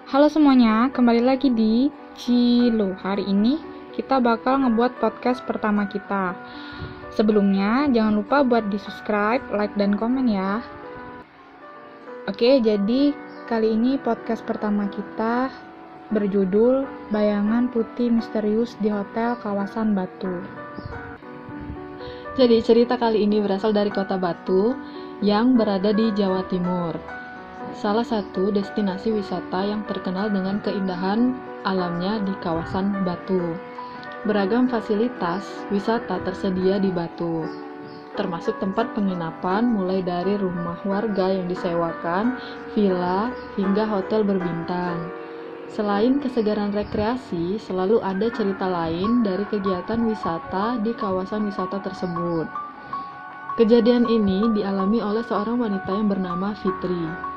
Halo semuanya, kembali lagi di Cilo. Hari ini kita bakal ngebuat podcast pertama kita. Sebelumnya, jangan lupa buat di-subscribe, like, dan komen ya. Oke, jadi kali ini podcast pertama kita berjudul Bayangan Putih Misterius di Hotel Kawasan Batu. Jadi cerita kali ini berasal dari kota Batu yang berada di Jawa Timur. Salah satu destinasi wisata yang terkenal dengan keindahan alamnya di kawasan Batu. Beragam fasilitas wisata tersedia di Batu, termasuk tempat penginapan mulai dari rumah warga yang disewakan, villa, hingga hotel berbintang. Selain kesegaran rekreasi, selalu ada cerita lain dari kegiatan wisata di kawasan wisata tersebut. Kejadian ini dialami oleh seorang wanita yang bernama Fitri.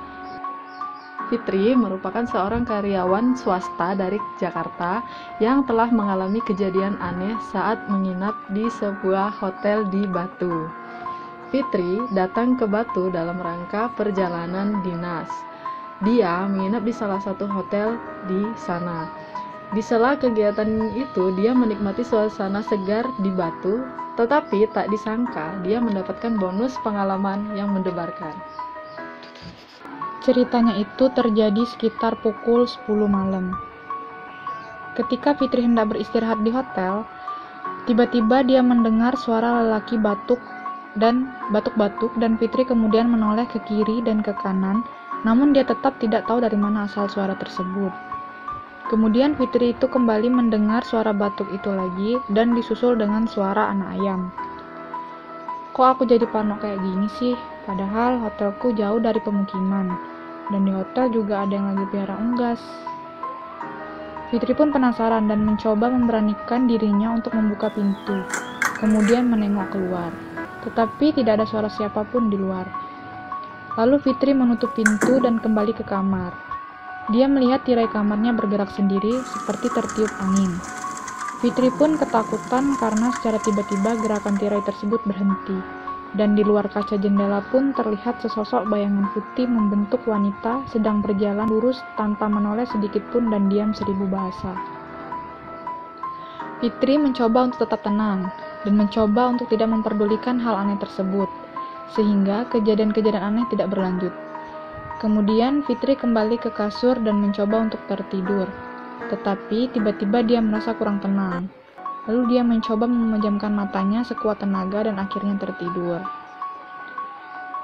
Fitri merupakan seorang karyawan swasta dari Jakarta yang telah mengalami kejadian aneh saat menginap di sebuah hotel di Batu. Fitri datang ke Batu dalam rangka perjalanan dinas. Dia menginap di salah satu hotel di sana. Di sela kegiatan itu, dia menikmati suasana segar di Batu, tetapi tak disangka dia mendapatkan bonus pengalaman yang mendebarkan. Ceritanya itu terjadi sekitar pukul 10 malam. Ketika Fitri hendak beristirahat di hotel, tiba-tiba dia mendengar suara lelaki batuk-batuk dan Fitri kemudian menoleh ke kiri dan ke kanan, namun dia tetap tidak tahu dari mana asal suara tersebut. Kemudian Fitri itu kembali mendengar suara batuk itu lagi dan disusul dengan suara anak ayam. Kok aku jadi parno kayak gini sih? Padahal hotelku jauh dari pemukiman. Dan di hotel juga ada yang lagi pelihara unggas. Fitri pun penasaran dan mencoba memberanikan dirinya untuk membuka pintu, kemudian menengok keluar. Tetapi tidak ada suara siapapun di luar. Lalu Fitri menutup pintu dan kembali ke kamar. Dia melihat tirai kamarnya bergerak sendiri seperti tertiup angin. Fitri pun ketakutan karena secara tiba-tiba gerakan tirai tersebut berhenti. Dan di luar kaca jendela pun terlihat sesosok bayangan putih membentuk wanita sedang berjalan lurus tanpa menoleh sedikit pun dan diam 1000 bahasa. Fitri mencoba untuk tetap tenang dan mencoba untuk tidak memperdulikan hal aneh tersebut, sehingga kejadian-kejadian aneh tidak berlanjut. Kemudian Fitri kembali ke kasur dan mencoba untuk tertidur, tetapi tiba-tiba dia merasa kurang tenang. Lalu dia mencoba memejamkan matanya sekuat tenaga dan akhirnya tertidur.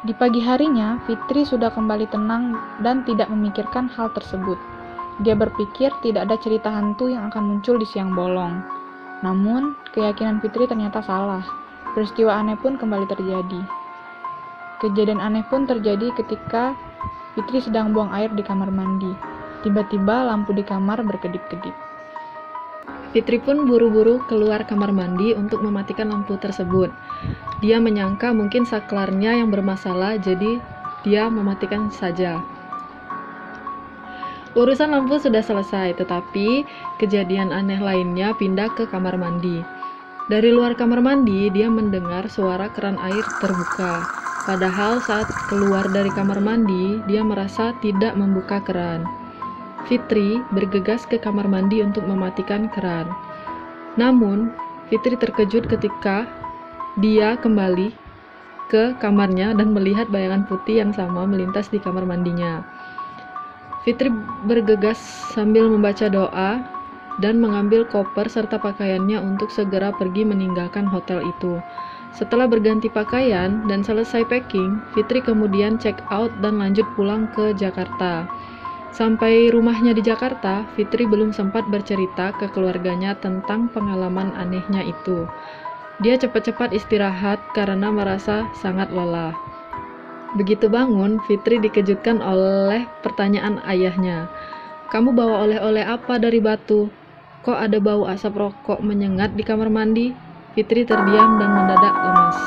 Di pagi harinya, Fitri sudah kembali tenang dan tidak memikirkan hal tersebut. Dia berpikir tidak ada cerita hantu yang akan muncul di siang bolong. Namun, keyakinan Fitri ternyata salah. Peristiwa aneh pun kembali terjadi. Kejadian aneh pun terjadi ketika Fitri sedang buang air di kamar mandi. Tiba-tiba lampu di kamar berkedip-kedip. Fitri pun buru-buru keluar kamar mandi untuk mematikan lampu tersebut. Dia menyangka mungkin saklarnya yang bermasalah, jadi dia mematikan saja. Urusan lampu sudah selesai, tetapi kejadian aneh lainnya pindah ke kamar mandi. Dari luar kamar mandi, dia mendengar suara keran air terbuka. Padahal saat keluar dari kamar mandi, dia merasa tidak membuka keran. Fitri bergegas ke kamar mandi untuk mematikan keran. Namun, Fitri terkejut ketika dia kembali ke kamarnya dan melihat bayangan putih yang sama melintas di kamar mandinya. Fitri bergegas sambil membaca doa dan mengambil koper serta pakaiannya untuk segera pergi meninggalkan hotel itu. Setelah berganti pakaian dan selesai packing, Fitri kemudian check out dan lanjut pulang ke Jakarta. Sampai rumahnya di Jakarta, Fitri belum sempat bercerita ke keluarganya tentang pengalaman anehnya itu. Dia cepat-cepat istirahat karena merasa sangat lelah. Begitu bangun, Fitri dikejutkan oleh pertanyaan ayahnya. "Kamu bawa oleh-oleh apa dari Batu? Kok ada bau asap rokok menyengat di kamar mandi?" Fitri terdiam dan mendadak lemas.